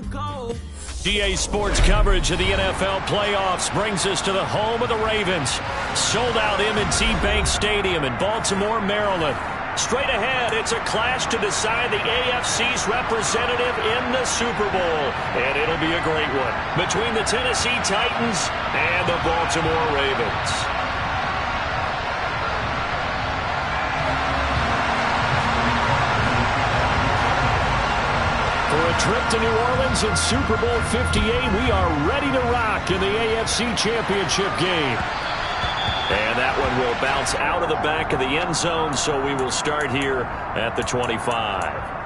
GA Sports coverage of the NFL playoffs brings us to the home of the Ravens. Sold out M&T Bank Stadium in Baltimore, Maryland. Straight ahead, it's a clash to decide the AFC's representative in the Super Bowl. And it'll be a great one between the Tennessee Titans and the Baltimore Ravens. For a trip to New Orleans in Super Bowl 58, we are ready to rock in the AFC Championship game. And that one will bounce out of the back of the end zone, so we will start here at the 25.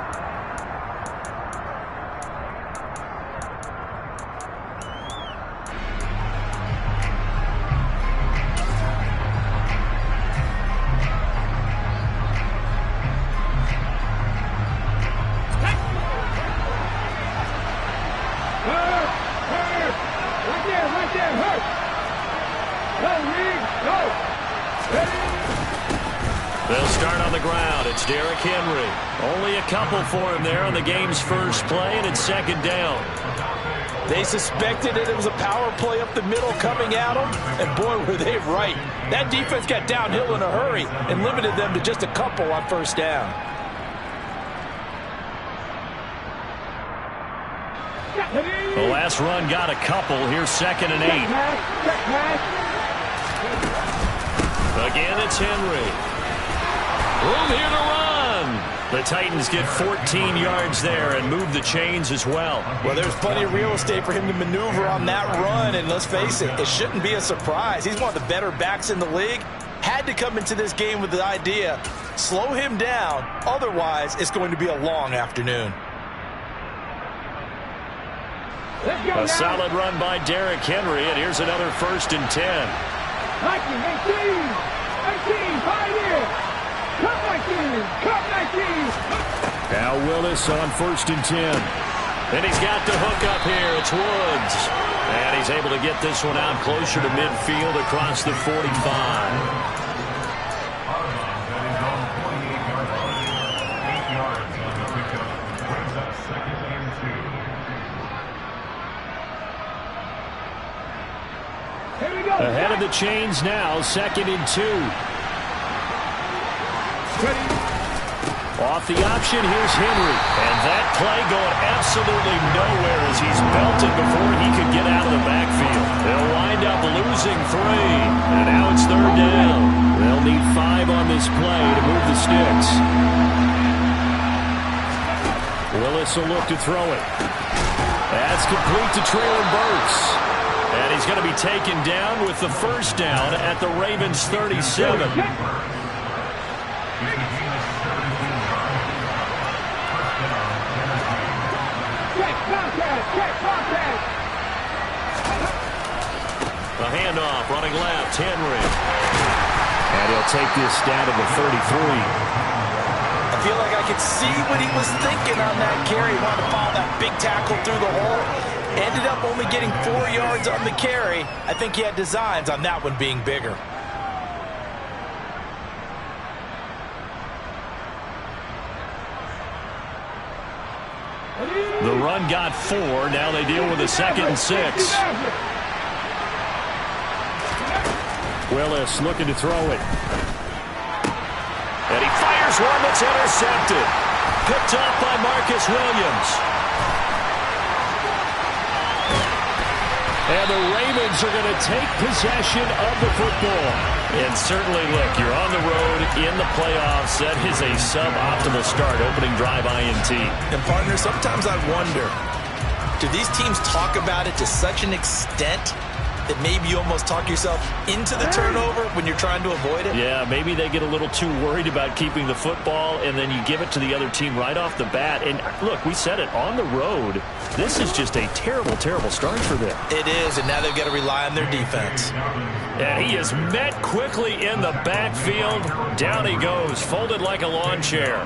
They'll start on the ground. It's Derrick Henry. Only a couple for him there on the game's first play, and it's second down. They suspected it was a power play up the middle coming at them, and boy, were they right. That defense got downhill in a hurry and limited them to just a couple on first down. The last run got a couple. Here's second and 8. Again, it's Henry. Room here to run. The Titans get 14 yards there and move the chains as well. Well, there's plenty of real estate for him to maneuver on that run, and let's face it, it shouldn't be a surprise. He's one of the better backs in the league. Had to come into this game with the idea, slow him down, otherwise it's going to be a long afternoon. A solid run by Derrick Henry, and here's another 1st and 10. 18, 5 years. Now Willis on 1st and 10. And he's got the hook up here. It's Woods. And he's able to get this one out closer to midfield across the 45. Ahead of the chains now, 2nd and 2. Off the option, here's Henry. And that play going absolutely nowhere as he's belted before he could get out of the backfield. They'll wind up losing 3. And now it's 3rd down. They'll need 5 on this play to move the sticks. Willis will look to throw it. That's complete to Traylon Burks. And he's going to be taken down with the 1st down at the Ravens' 37. The handoff, running left, Henry. And he'll take this down to the 33. I feel like I could see what he was thinking on that carry. He wanted to follow that big tackle through the hole. Ended up only getting 4 yards on the carry. I think he had designs on that one being bigger. The run got 4. Now they deal with a 2nd and 6. Willis looking to throw it. And he fires one that's intercepted. Picked up by Marcus Williams. And the Ravens are going to take possession of the football. And certainly, look, you're on the road in the playoffs. That is a suboptimal start, opening drive INT. And, partner, sometimes I wonder, do these teams talk about it to such an extent that maybe you almost talk yourself into the turnover when you're trying to avoid it? Yeah, maybe they get a little too worried about keeping the football, and then you give it to the other team right off the bat. And, look, we said it, on the road, this is just a terrible, terrible start for them. It is, and now they've got to rely on their defense. And he is met quickly in the backfield. Down he goes, folded like a lawn chair.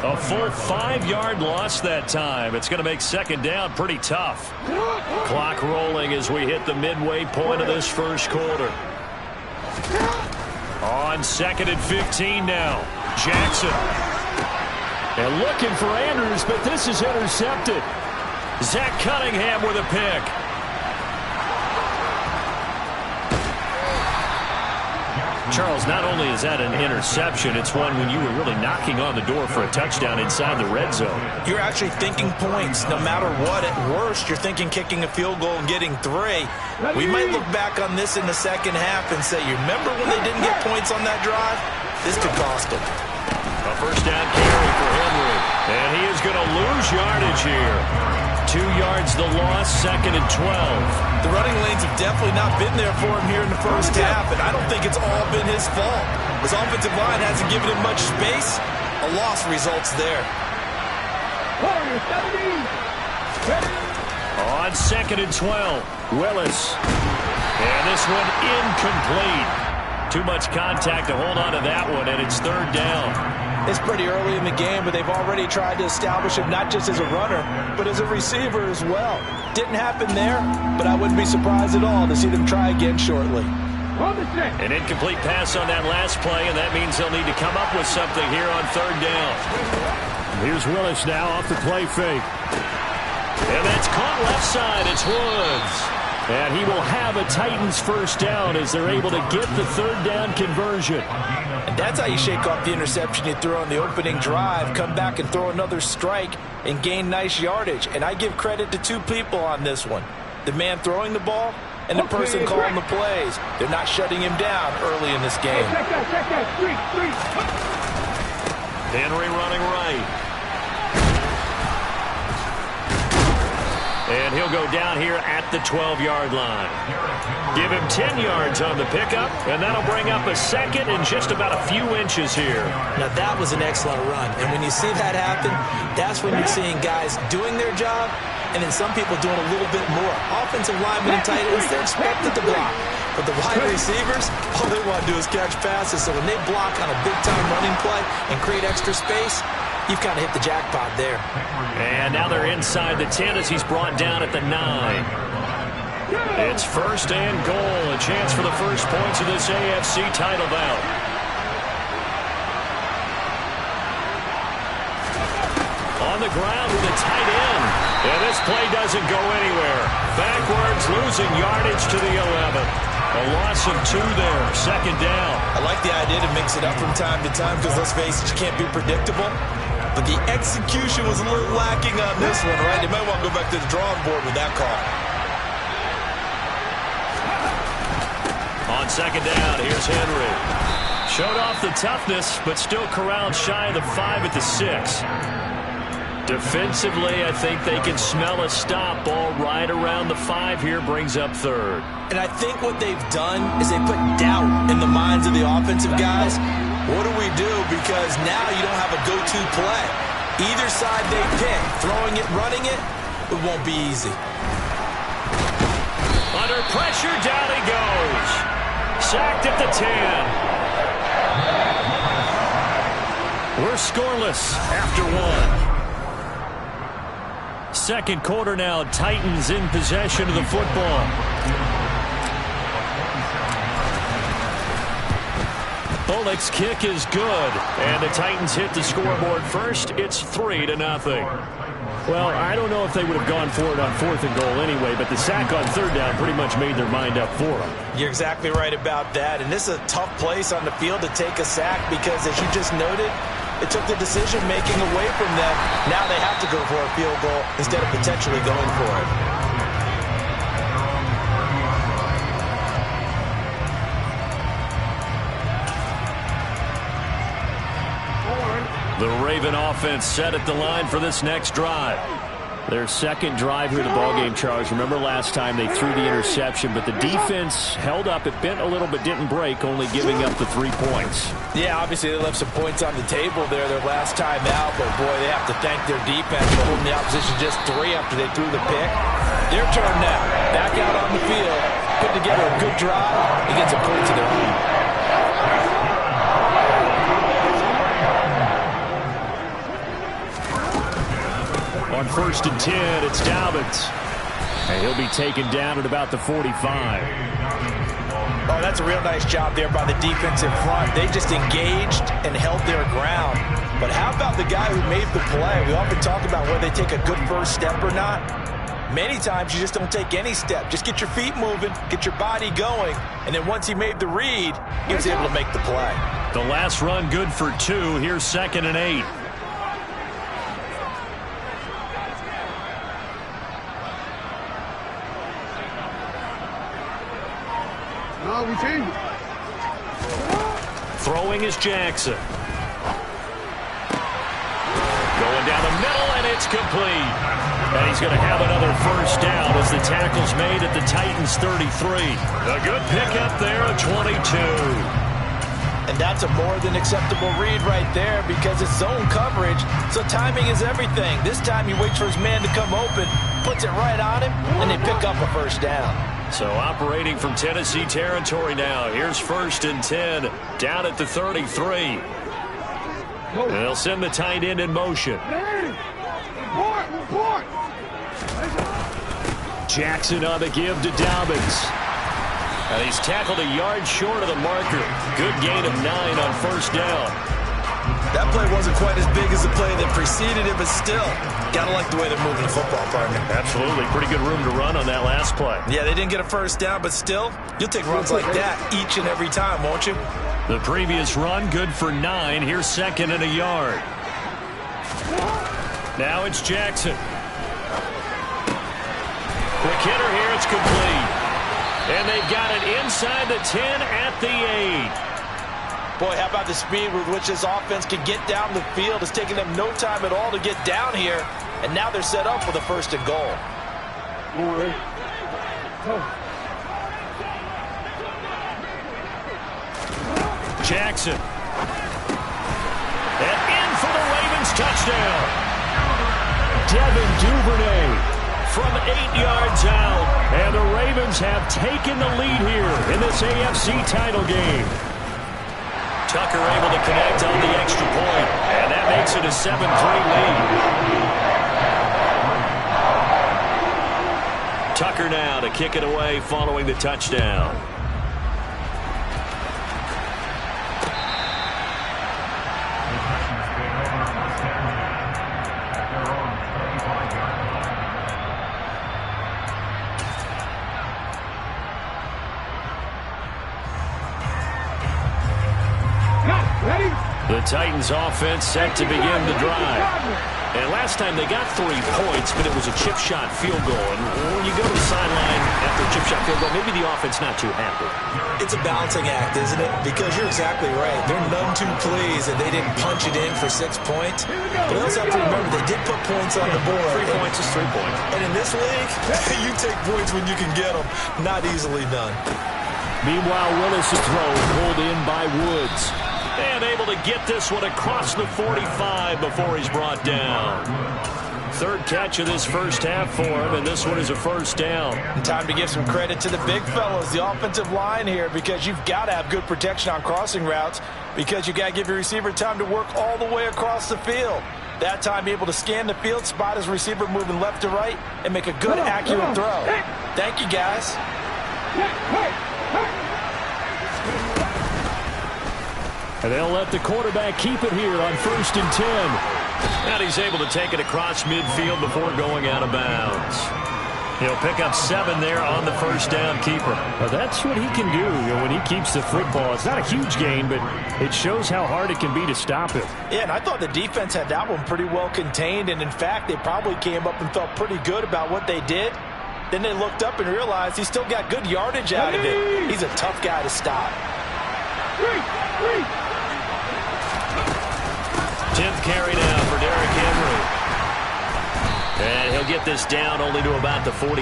A full 5-yard loss that time. It's going to make 2nd down pretty tough. Clock rolling as we hit the midway point of this first quarter. On 2nd and 15 now. Jackson. And looking for Andrews, but this is intercepted. Zach Cunningham with a pick. Charles, not only is that an interception, it's one when you were really knocking on the door for a touchdown inside the red zone. You're actually thinking points. No matter what, at worst, you're thinking kicking a field goal and getting 3. We might look back on this in the second half and say, you remember when they didn't get points on that drive? This could cost them. A first down carry for Henry. And he is going to lose yardage here. 2 yards the loss, 2nd and 12. The running lanes have definitely not been there for him here in the first half, and I don't think it's all been his fault. His offensive line hasn't given him much space. A loss results there. On 2nd and 12, Willis. And this one incomplete. Too much contact to hold on to that one, and it's 3rd down. It's pretty early in the game, but they've already tried to establish him not just as a runner, but as a receiver as well. Didn't happen there, but I wouldn't be surprised at all to see them try again shortly. An incomplete pass on that last play, and that means they'll need to come up with something here on 3rd down. Here's Willis now off the play fake. And that's caught left side. It's Woods. And he will have a Titans first down as they're able to get the 3rd down conversion. And that's how you shake off the interception you threw on the opening drive, come back and throw another strike and gain nice yardage. And I give credit to 2 people on this one. The man throwing the ball and the person calling the plays. They're not shutting him down early in this game. Henry running right. And he'll go down here at the 12-yard line. Give him 10 yards on the pickup, and that'll bring up a 2nd and just about a few inches here. Now, that was an excellent run. And when you see that happen, that's when you're seeing guys doing their job and then some people doing a little bit more. Offensive linemen and tight ends, they're expected to block. But the wide receivers, all they want to do is catch passes. So when they block on a big-time running play and create extra space, you've kind of hit the jackpot there. And now they're inside the 10 as he's brought down at the 9. It's 1st and goal. A chance for the first points of this AFC title bout. On the ground with a tight end. And this play doesn't go anywhere. Backwards, losing yardage to the 11. A loss of 2 there. 2nd down. I like the idea to mix it up from time to time because, let's face it, you can't be predictable. But the execution was a little lacking on this one, right? They might want to go back to the drawing board with that call. On 2nd down, here's Henry. Showed off the toughness, but still corralled shy of the 5 at the 6. Defensively, I think they can smell a stop. Ball right around the 5 here, brings up 3rd. And I think what they've done is they put doubt in the minds of the offensive guys. What do we do? Because now you don't have a go-to play. Either side they pick, throwing it, running it, it won't be easy. Under pressure, down he goes. Sacked at the 10. We're scoreless after 1. 2nd quarter now, Titans in possession of the football. Bullock's kick is good, and the Titans hit the scoreboard first. It's 3-0. Well, I don't know if they would have gone for it on 4th and goal anyway, but the sack on 3rd down pretty much made their mind up for them. You're exactly right about that, and this is a tough place on the field to take a sack because, as you just noted, it took the decision-making away from them. Now they have to go for a field goal instead of potentially going for it. The Raven offense set at the line for this next drive. Their 2nd drive here in the ballgame, Charles. Remember last time they threw the interception, but the defense held up. It bent a little but didn't break, only giving up the 3 points. Yeah, obviously they left some points on the table there their last time out, but boy, they have to thank their defense for holding the opposition just 3 after they threw the pick. Their turn now. Back out on the field, put together a good drive and get some points of their own. On 1st and 10, it's Dobbins. And he'll be taken down at about the 45. Oh, that's a real nice job there by the defense in front. They just engaged and held their ground. But how about the guy who made the play? We often talk about whether they take a good first step or not. Many times you just don't take any step. Just get your feet moving, get your body going, and then once he made the read, he was able to make the play. The last run good for 2. Here's 2nd and 8. No, we changed. Throwing is Jackson. Going down the middle, and it's complete. And he's going to have another first down as the tackle's made at the Titans' 33. A good pickup there at 22. And that's a more than acceptable read right there because it's zone coverage, so timing is everything. This time he waits for his man to come open, puts it right on him, and they pick up a first down. So operating from Tennessee territory now. Here's 1st and 10 down at the 33. And they'll send the tight end in motion. Jackson on the give to Dobbins. And he's tackled a yard short of the marker. Good gain of 9 on first down. That play wasn't quite as big as the play that preceded it, but still, gotta like the way they're moving the football, partner. Absolutely. Pretty good room to run on that last play. Yeah, they didn't get a first down, but still, you'll take runs like that each and every time, won't you? The previous run good for 9. Here's 2nd and a yard. Now it's Jackson. Quick hitter here. It's complete. And they've got it inside the 10 at the 8. Boy, how about the speed with which this offense can get down the field? It's taking them no time at all to get down here. And now they're set up for the 1st and goal. Jackson. And in for the Ravens touchdown. Devin Duvernay from 8 yards out. And the Ravens have taken the lead here in this AFC title game. Tucker able to connect on the extra point, and that makes it a 7-3 lead. Tucker now to kick it away following the touchdown. The Titans offense set to begin the drive. And last time they got 3 points, but it was a chip shot field goal. And when you go to the sideline after a chip shot field goal, maybe the offense not too happy. It's a balancing act, isn't it? Because you're exactly right. They're none too pleased that they didn't punch it in for 6 points. But they also have to remember they did put points on the board. 3 points is 3 points. And in this league, you take points when you can get them. Not easily done. Meanwhile, Willis' throw pulled in by Woods. And able to get this one across the 45 before he's brought down. 3rd catch of this first half for him, and this one is a first down. And time to give some credit to the big fellas, the offensive line here, because you've got to have good protection on crossing routes, because you've got to give your receiver time to work all the way across the field. That time able to scan the field, spot his receiver moving left to right, and make a good, accurate throw. Thank you, guys. And they'll let the quarterback keep it here on 1st and 10. And he's able to take it across midfield before going out of bounds. He'll pick up 7 there on the first down keeper. Well, that's what he can do, when he keeps the football. It's not a huge gain, but it shows how hard it can be to stop it. Yeah, and I thought the defense had that one pretty well contained. And, in fact, they probably came up and felt pretty good about what they did. Then they looked up and realized he still got good yardage out of it. He's a tough guy to stop. 10th carry now for Derrick Henry. And he'll get this down only to about the 46.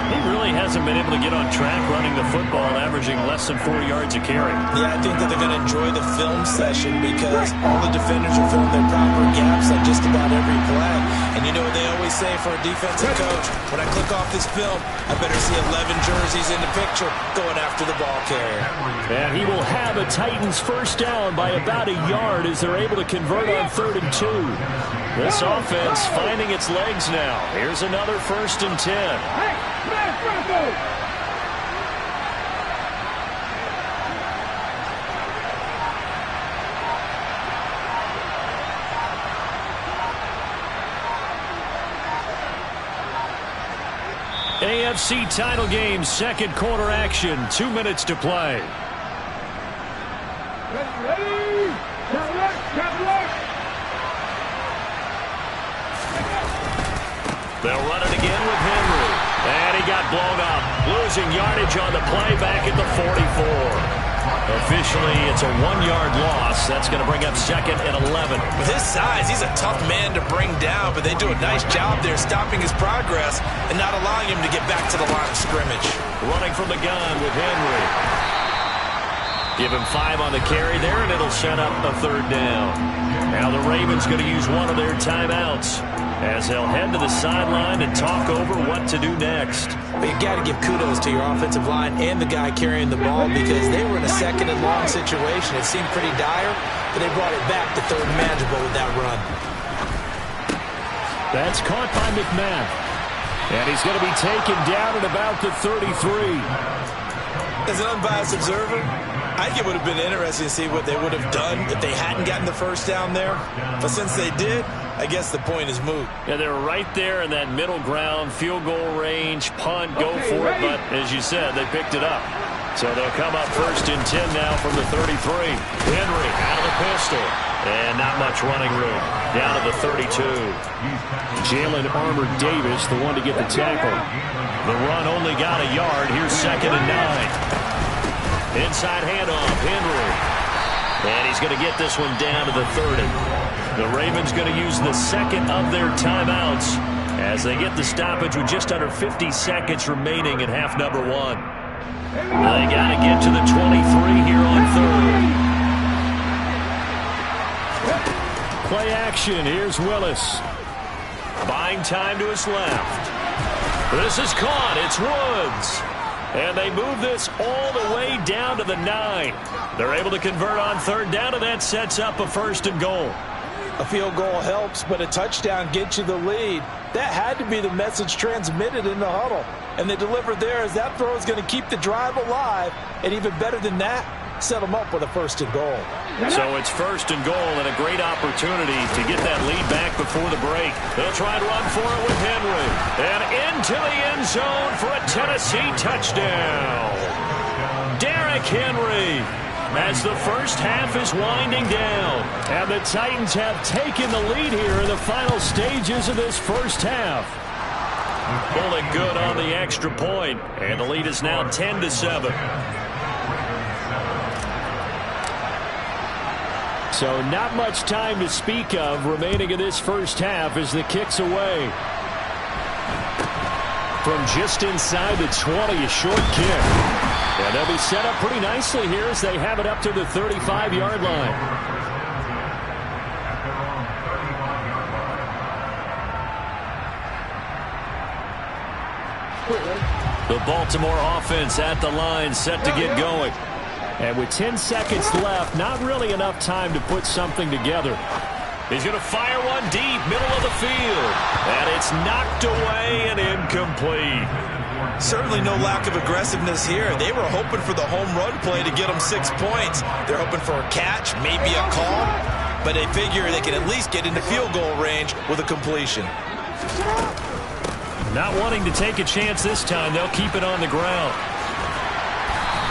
He really hasn't been able to get on track running the football, averaging less than 4 yards a carry. Yeah, I think that they're going to enjoy the film session because all the defenders are filling their proper gaps on just about every play. And you know what they always say for a defensive coach? When I click off this film, I better see 11 jerseys in the picture going after the ball carrier. And he will have a Titans first down by about a yard as they're able to convert on 3rd and 2. This offense finding its legs now. Here's another 1st and 10. AFC title game, second quarter action, 2 minutes to play. Ready? They'll run it again with Henry. And he got blown up. Losing yardage on the play back at the 44. Officially, it's a 1-yard loss. That's going to bring up second and 11. With his size, he's a tough man to bring down, but they do a nice job there stopping his progress and not allowing him to get back to the line of scrimmage. Running from the gun with Henry. Give him 5 on the carry there, and it'll set up a third down. Now the Ravens going to use one of their timeouts as they'll head to the sideline and talk over what to do next. But you got to give kudos to your offensive line and the guy carrying the ball because they were in a second and long situation. It seemed pretty dire, but they brought it back to third and manageable with that run. That's caught by McMahon. And he's going to be taken down at about the 33. As an unbiased observer, I think it would have been interesting to see what they would have done if they hadn't gotten the first down there. But since they did, I guess the point is moot. Yeah, they're right there in that middle ground, field goal range, punt, go for it. But as you said, they picked it up. So they'll come up first and 10 now from the 33. Henry out of the pistol. And not much running room. Down to the 32. Jalen Armour Davis, the one to get the tackle. The run only got a yard. Here's second and 9. Inside handoff, Henry. And he's going to get this one down to the 30. The Ravens going to use the second of their timeouts as they get the stoppage with just under 50 seconds remaining in half number 1. They got to get to the 23 here on third. Play action. Here's Willis. Buying time to his left. This is caught. It's Woods. And they move this all the way down to the 9. They're able to convert on third down, and that sets up a first and goal. A field goal helps, but a touchdown gets you the lead. That had to be the message transmitted in the huddle. And they delivered there as that throw is going to keep the drive alive. And even better than that, set them up with a first and goal. So it's first and goal and a great opportunity to get that lead back before the break. They'll try and run for it with Henry. And into the end zone for a Tennessee touchdown. Derrick Henry. As the first half is winding down. And the Titans have taken the lead here in the final stages of this first half. Pulling good on the extra point. And the lead is now 10-7. So not much time to speak of remaining in this first half as the kick's away. From just inside the 20, a short kick. And they'll be set up pretty nicely here as they have it up to the 35-yard line. The Baltimore offense at the line set to get going. And with 10 seconds left, not really enough time to put something together. He's going to fire one deep, middle of the field. And it's knocked away and incomplete. Certainly no lack of aggressiveness here. They were hoping for the home run play to get them 6 points. They're hoping for a catch, maybe a call. But they figure they can at least get into field goal range with a completion. Not wanting to take a chance this time, they'll keep it on the ground.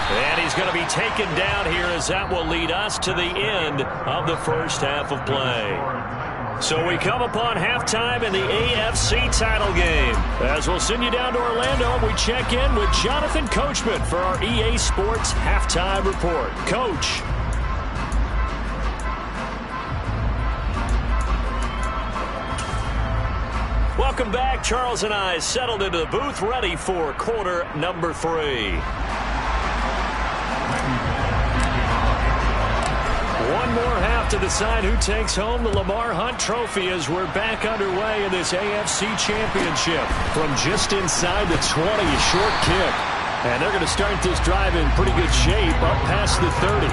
And he's going to be taken down here as that will lead us to the end of the first half of play. So we come upon halftime in the AFC title game. As we'll send you down to Orlando and we check in with Jonathan Coachman for our EA Sports Halftime Report. Coach. Welcome back. Charles and I settled into the booth ready for quarter number 3. One more half to decide who takes home the Lamar Hunt Trophy as we're back underway in this AFC Championship. From just inside the 20, a short kick. And they're going to start this drive in pretty good shape up past the 30.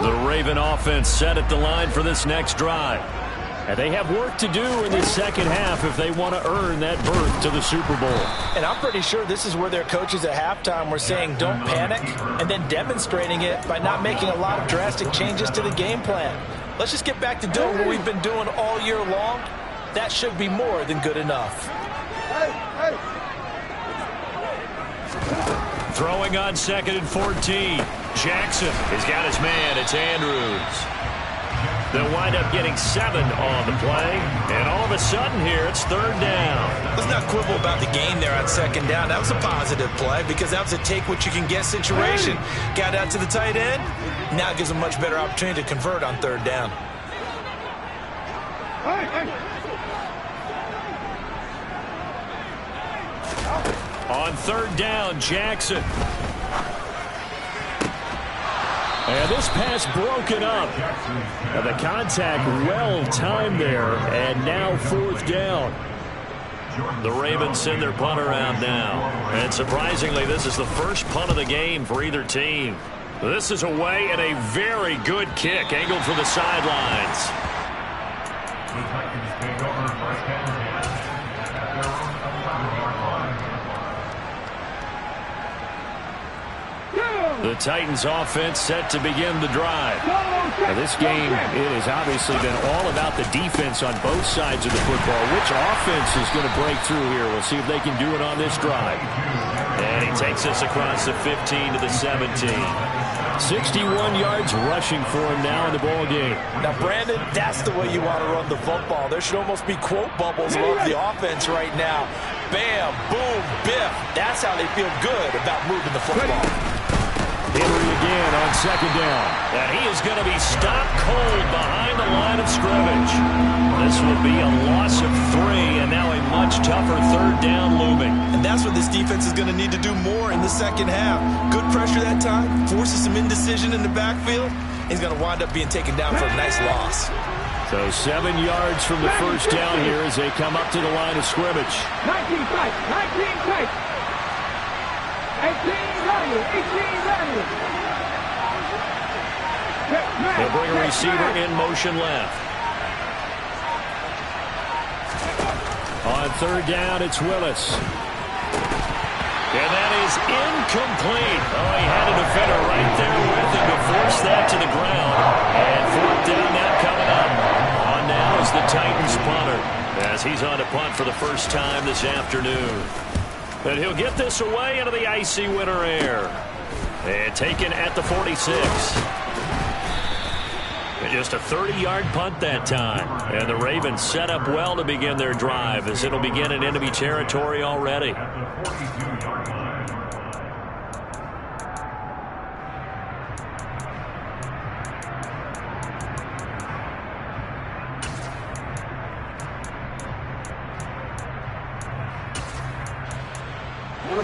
The Raven offense set at the line for this next drive. And they have work to do in the second half if they want to earn that berth to the Super Bowl. And I'm pretty sure this is where their coaches at halftime were saying don't panic, and then demonstrating it by not making a lot of drastic changes to the game plan. Let's just get back to doing what we've been doing all year long. That should be more than good enough. Throwing on 2nd and 14. Jackson has got his man. It's Andrews. They'll wind up getting 7 on the play. And all of a sudden here, it's 3rd down. Let's not quibble about the gain there on 2nd down. That was a positive play because that was a take-what-you-can-get situation. Got out to the tight end. Now it gives a much better opportunity to convert on 3rd down. On 3rd down, Jackson. And this pass broken up. And the contact well timed there. And now 4th down. The Ravens send their punt around now. And surprisingly, this is the first punt of the game for either team. This is away and a very good kick angled for the sidelines. The Titans offense set to begin the drive. Now this game, it has obviously been all about the defense on both sides of the football. Which offense is going to break through here? We'll see if they can do it on this drive. And he takes us across the 15 to the 17. 61 yards rushing for him now in the ball game. Now, Brandon, that's the way you want to run the football. There should almost be quote bubbles above the offense right now. Bam, boom, biff. That's how they feel good about moving the football. Henry again on 2nd down. And he is going to be stopped cold behind the line of scrimmage. This will be a loss of 3, and now a much tougher 3rd down looming. And that's what this defense is going to need to do more in the second half. Good pressure that time, forces some indecision in the backfield. He's going to wind up being taken down for a nice loss. So 7 yards from the first down here as they come up to the line of scrimmage. 19 tight, 19 tight. 18 value, 18 value. They'll bring a receiver in motion left. On 3rd down, it's Willis. And that is incomplete. Oh, he had a defender right there with him to force that to the ground. And 4th down now coming up. On now is the Titans punter, as he's on to punt for the first time this afternoon. And he'll get this away into the icy winter air. And taken at the 46. And just a 30-yard punt that time. And the Ravens set up well to begin their drive, as it'll begin in enemy territory already.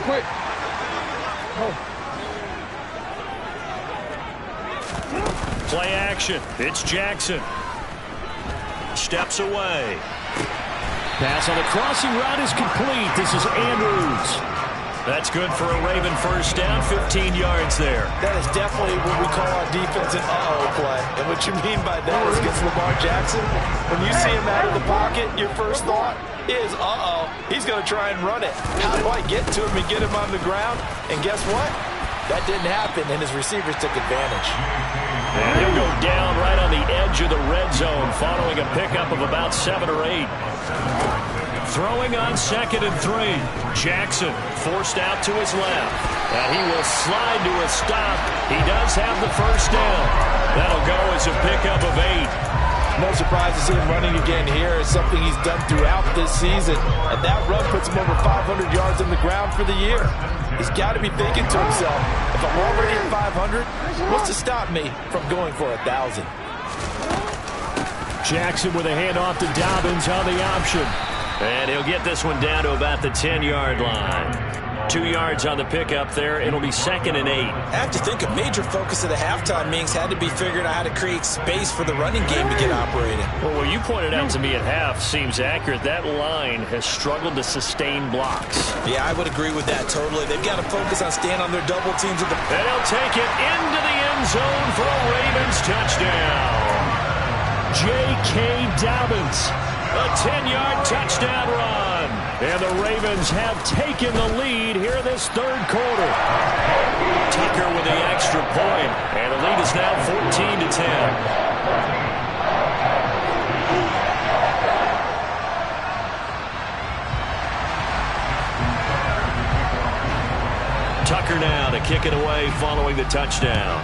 Quick. Play action. It's Jackson. Steps away. Pass on the crossing route is complete. This is Andrews. That's good for a Raven first down, 15 yards there. That is definitely what we call our defense an uh-oh play. And what you mean by that is against Lamar Jackson, when you see him out of the pocket, your first thought is, uh-oh, he's going to try and run it. How do I get to him and get him on the ground? And guess what? That didn't happen, and his receivers took advantage. And he'll go down right on the edge of the red zone following a pickup of about 7 or 8. Throwing on 2nd and 3. Jackson forced out to his left. And he will slide to a stop. He does have the first down. That'll go as a pickup of 8. No surprise to see him running again here. It's something he's done throughout this season. And that run puts him over 500 yards on the ground for the year. He's got to be thinking to himself, if I'm already at 500, what's to stop me from going for 1,000? Jackson with a handoff to Dobbins on the option. And he'll get this one down to about the 10-yard line. 2 yards on the pickup there. It'll be 2nd and 8. I have to think a major focus of the halftime meetings had to be figuring out how to create space for the running game to get operating. Well, what you pointed out to me at half seems accurate. That line has struggled to sustain blocks. Yeah, I would agree with that totally. They've got to focus on staying on their double teams with the... And he'll take it into the end zone for a Ravens touchdown. J.K. Dobbins. A 10-yard touchdown run. And the Ravens have taken the lead here in this third quarter. Tucker with the extra point. And the lead is now 14-10. Tucker now to kick it away following the touchdown.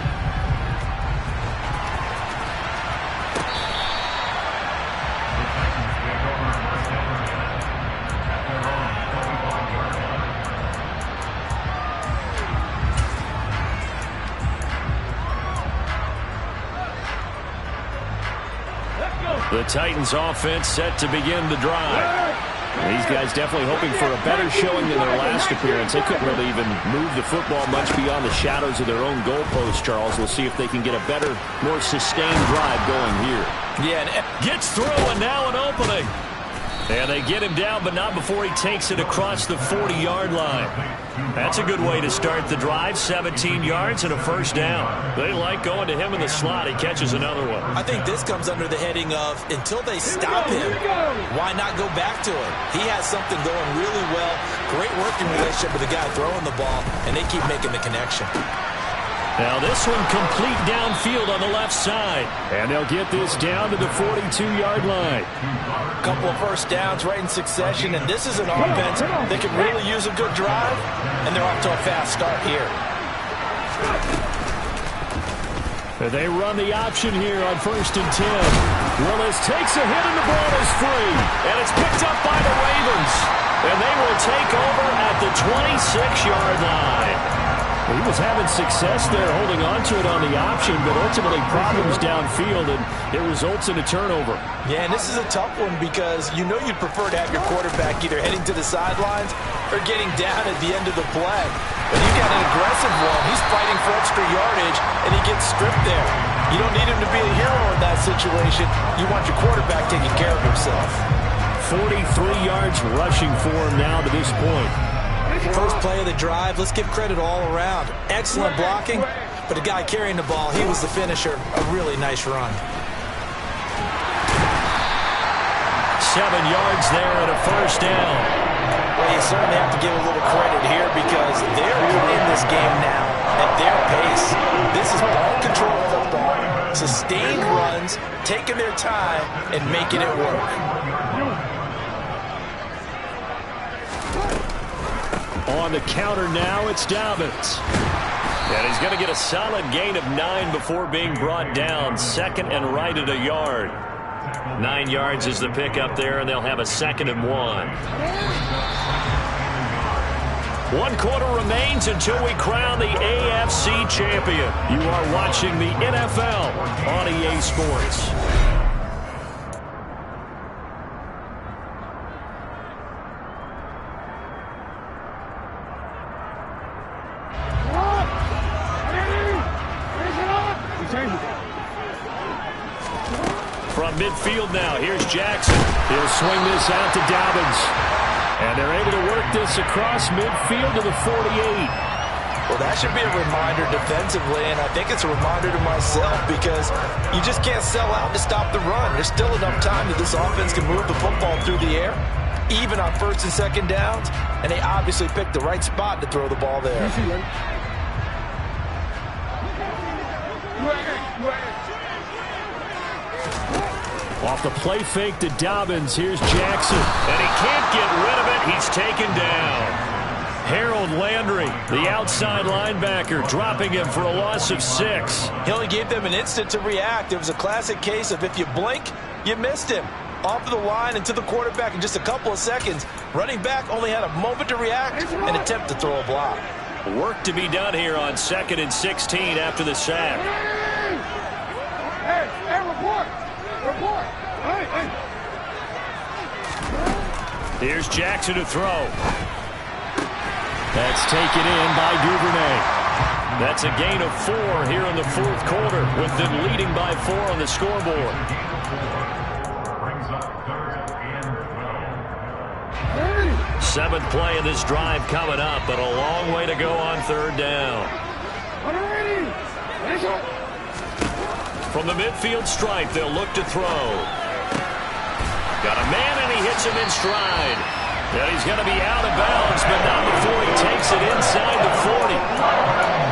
The Titans offense set to begin the drive. These guys definitely hoping for a better showing than their last appearance. They couldn't really even move the football much beyond the shadows of their own goalpost, Charles. We'll see if they can get a better, more sustained drive going here. Yeah, and gets through, and now an opening. And they get him down, but not before he takes it across the 40-yard line. That's a good way to start the drive. 17 yards and a first down. They like going to him in the slot. He catches another one. I think this comes under the heading of until they stop him, why not go back to him? He has something going really well. Great working relationship with the guy throwing the ball, and they keep making the connection. Now this one complete downfield on the left side. And they'll get this down to the 42-yard line. A couple of first downs right in succession, and this is an offense that can really use a good drive, and they're off to a fast start here. They run the option here on 1st and 10. Willis takes a hit and the ball is free. And it's picked up by the Ravens. And they will take over at the 26-yard line. He was having success there holding on to it on the option, but ultimately problems downfield, and it results in a turnover. Yeah, and this is a tough one because you know you'd prefer to have your quarterback either heading to the sidelines or getting down at the end of the play. But you got an aggressive one. He's fighting for extra yardage, and he gets stripped there. You don't need him to be a hero in that situation. You want your quarterback taking care of himself. 43 yards rushing for him now to this point. First play of the drive, let's give credit all around. Excellent blocking, but the guy carrying the ball, he was the finisher. A really nice run. 7 yards there and a first down. Well, you certainly have to give a little credit here because they're in this game now at their pace. This is ball control football, sustained runs, taking their time, and making it work. On the counter now, it's Dobbins. And he's going to get a solid gain of 9 before being brought down. 2nd and right at a yard. 9 yards is the pickup there, and they'll have a 2nd and 1. 1 quarter remains until we crown the AFC champion. You are watching the NFL on EA Sports. From midfield now, here's Jackson. He'll swing this out to Dobbins. And they're able to work this across midfield to the 48. Well, that should be a reminder defensively, and I think it's a reminder to myself because you just can't sell out to stop the run. There's still enough time that this offense can move the football through the air, even on 1st and 2nd downs, and they obviously picked the right spot to throw the ball there. Off the play fake to Dobbins, here's Jackson. And he can't get rid of it. He's taken down. Harold Landry, the outside linebacker, dropping him for a loss of 6. He only gave them an instant to react. It was a classic case of if you blink, you missed him. Off of the line and to the quarterback in just a couple of seconds. Running back only had a moment to react and attempt to throw a block. Work to be done here on 2nd and 16 after the sack. Hey, report! Report! Hey! Here's Jackson to throw. That's taken in by Duvernay. That's a gain of 4 here in the 4th quarter, with them leading by 4 on the scoreboard. Seventh play of this drive coming up, but a long way to go on 3rd down. From the midfield stripe, they'll look to throw. Got a man, and he hits him in stride. And he's going to be out of bounds, but not before he takes it inside the 40.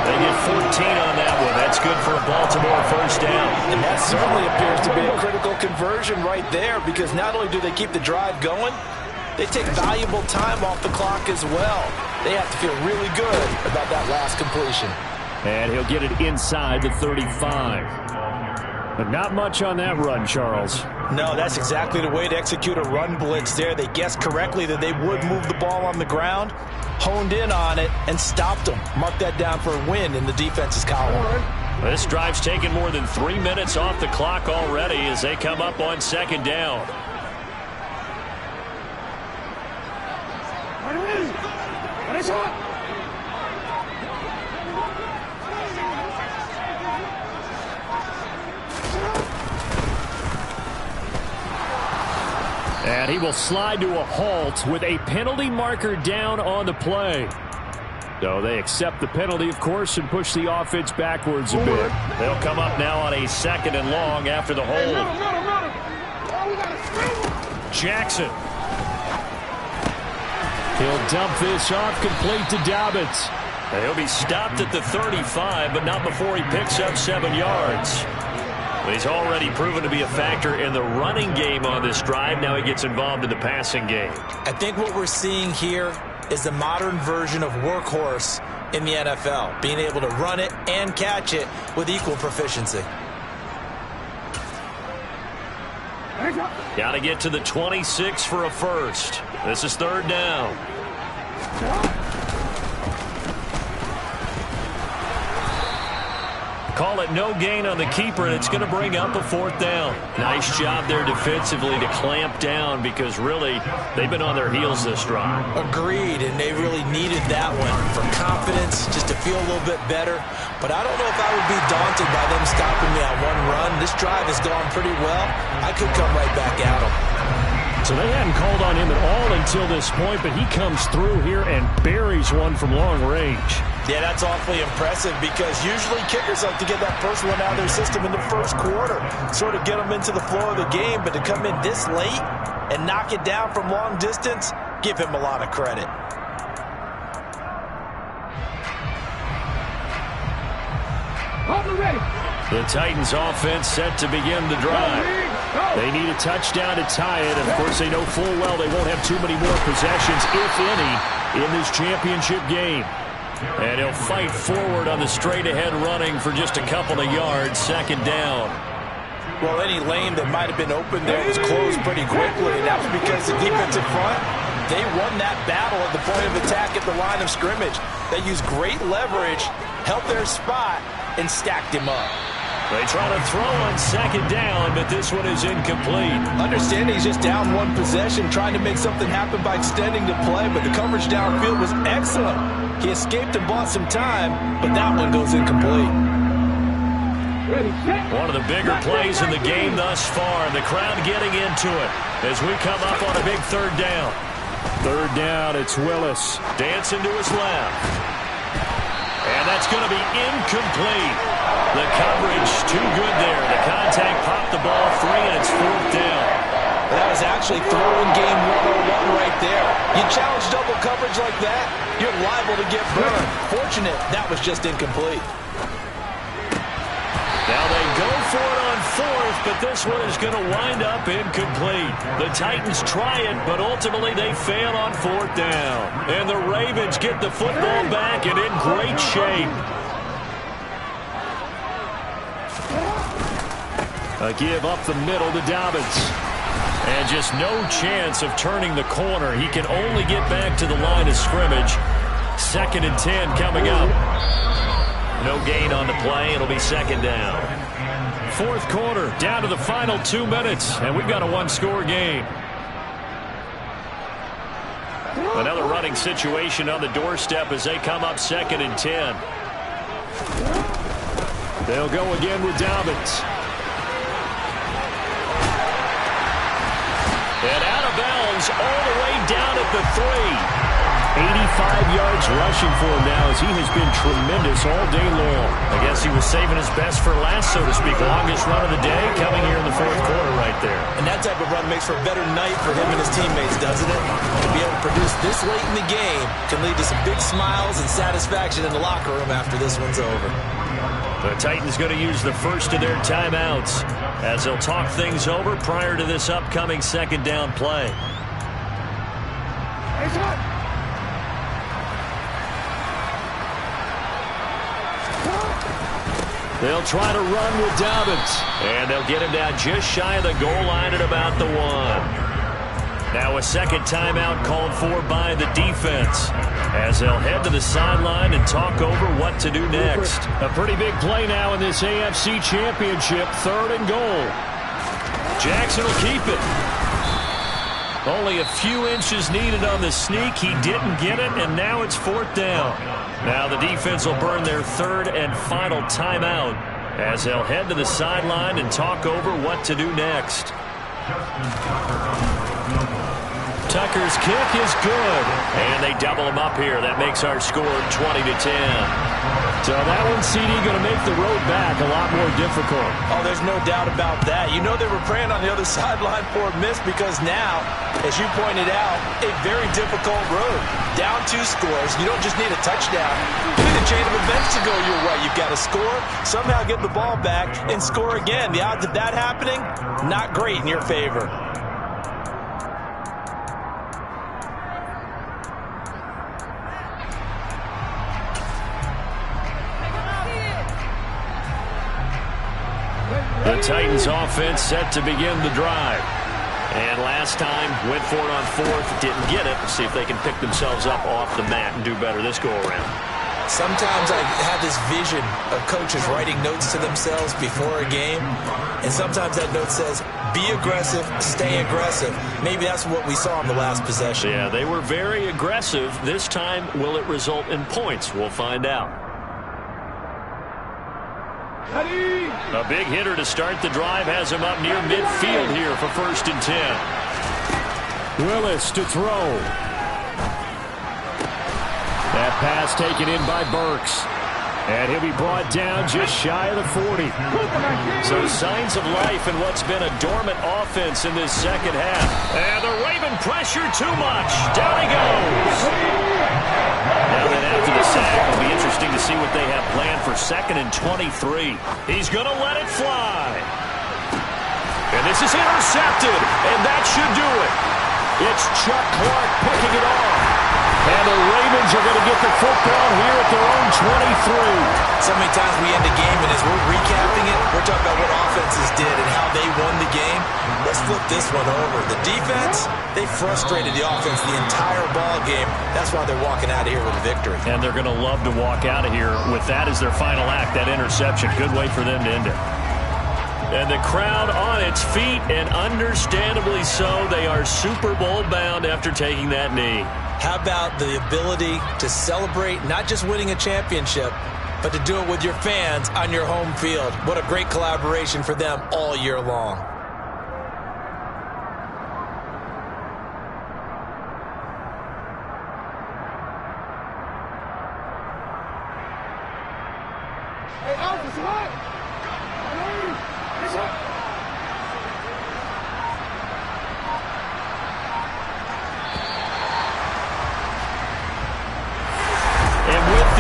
They get 14 on that one. That's good for a Baltimore first down. And that certainly appears to be a critical conversion right there, because not only do they keep the drive going, they take valuable time off the clock as well. They have to feel really good about that last completion. And he'll get it inside the 35. But not much on that run, Charles. No, that's exactly the way to execute a run blitz there. They guessed correctly that they would move the ball on the ground, honed in on it, and stopped them. Mark that down for a win in the defense's column. This drive's taken more than 3 minutes off the clock already as they come up on second down. And he will slide to a halt with a penalty marker down on the play. So they accept the penalty, of course, and push the offense backwards a bit. They'll come up now on a 2nd and long after the hold. Jackson. He'll dump this off complete to Dobbins. He'll be stopped at the 35, but not before he picks up 7 yards. But he's already proven to be a factor in the running game on this drive. Now he gets involved in the passing game. I think what we're seeing here is the modern version of workhorse in the NFL, being able to run it and catch it with equal proficiency. Got to get to the 26 for a first. This is 3rd down. Call it no gain on the keeper, and it's going to bring up a 4th down. Nice job there defensively to clamp down, because really they've been on their heels this drive. Agreed, and they really needed that one for confidence, just to feel a little bit better. But I don't know if I would be daunted by them stopping me on one run. This drive has gone pretty well. I could come right back at them. So they hadn't called on him at all until this point, but he comes through here and buries one from long range. Yeah, that's awfully impressive, because usually kickers like to get that first one out of their system in the first quarter, sort of get them into the flow of the game. But to come in this late and knock it down from long distance, give him a lot of credit. The Titans offense set to begin the drive. They need a touchdown to tie it. And of course, they know full well they won't have too many more possessions, if any, in this championship game. And he'll fight forward on the straight-ahead running for just a couple of yards. 2nd down. Well, any lane that might have been open there was closed pretty quickly, and that was because the defensive front, they won that battle at the point of attack at the line of scrimmage. They used great leverage, held their spot, and stacked him up. They try to throw on 2nd down, but this one is incomplete. Understanding he's just down one possession, trying to make something happen by extending the play, but the coverage downfield was excellent. He escaped and bought some time, but that one goes incomplete. One of the bigger plays in the game thus far, and the crowd getting into it as we come up on a big 3rd down. 3rd down, it's Willis. Dancing to his left. And that's going to be incomplete. The coverage too good there. The contact popped the ball free, and it's 4th down. That was actually throwing game 101 right there. You challenge double coverage like that, you're liable to get burned. Fortunate that was just incomplete. Now they go for it on 4th, but this one is going to wind up incomplete. The Titans try it, but ultimately they fail on 4th down. And the Ravens get the football back and in great shape. A give up the middle to Dobbins. And just no chance of turning the corner. He can only get back to the line of scrimmage. 2nd and 10 coming up. No gain on the play. It'll be 2nd down. 4th quarter, down to the final 2 minutes, and we've got a one-score game. Another running situation on the doorstep as they come up 2nd and 10. They'll go again with Dobbins. And out of bounds all the way down at the 3. 85 yards rushing for him now, as he has been tremendous all day long. I guess he was saving his best for last, so to speak. Longest run of the day coming here in the fourth quarter right there. And that type of run makes for a better night for him and his teammates, doesn't it? To be able to produce this late in the game can lead to some big smiles and satisfaction in the locker room after this one's over. The Titans going to use the first of their timeouts as they'll talk things over prior to this upcoming second down play. They'll try to run with Dobbins, and they'll get him down just shy of the goal line at about the 1. Now a second timeout called for by the defense as they'll head to the sideline and talk over what to do next. A pretty big play now in this AFC Championship, 3rd and goal. Jackson will keep it. Only a few inches needed on the sneak. He didn't get it, and now it's 4th down. Now the defense will burn their 3rd and final timeout as they'll head to the sideline and talk over what to do next. Tucker's kick is good, and they double him up here. That makes our score 20-10. So that one, CD, going to make the road back a lot more difficult. Oh, there's no doubt about that. You know they were praying on the other sideline for a miss because now, as you pointed out, a very difficult road. Down 2 scores. You don't just need a touchdown. You need a chain of events to go your way. You've got to score, somehow get the ball back, and score again. The odds of that happening, not great in your favor. The Titans offense set to begin the drive. And last time, went for it on 4th, didn't get it. See if they can pick themselves up off the mat and do better this go-around. Sometimes I have this vision of coaches writing notes to themselves before a game, and sometimes that note says, be aggressive, stay aggressive. Maybe that's what we saw in the last possession. Yeah, they were very aggressive. This time, will it result in points? We'll find out. A big hitter to start the drive has him up near midfield here for 1st and 10. Willis to throw. That pass taken in by Burks. And he'll be brought down just shy of the 40. So signs of life in what's been a dormant offense in this second half. And the Raven pressure too much. Down he goes. Now then after the sack, it'll be interesting to see what they have planned for 2nd and 23. He's going to let it fly. And this is intercepted. And that should do it. It's Chuck Clark picking it off. And the Ravens are going to get the football here at their own 23. So many times we end the game, and as we're recapping it, we're talking about what offenses did and how they won the game. Let's flip this one over. The defense, they frustrated the offense the entire ball game. That's why they're walking out of here with a victory. And they're going to love to walk out of here with that as their final act, that interception. Good way for them to end it. And the crowd on its feet, and understandably so. They are Super Bowl bound after taking that knee. How about the ability to celebrate not just winning a championship, but to do it with your fans on your home field? What a great collaboration for them all year long. Hey, Alpha, what?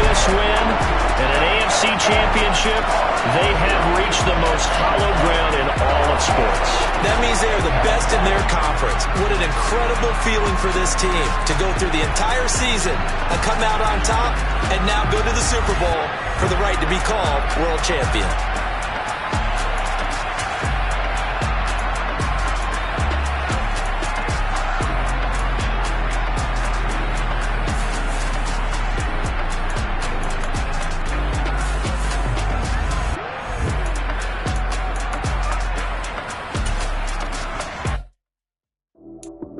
This win and an AFC championship, they have reached the most hallowed ground in all of sports. That means they are the best in their conference. What an incredible feeling for this team to go through the entire season and come out on top and now go to the Super Bowl for the right to be called world champion.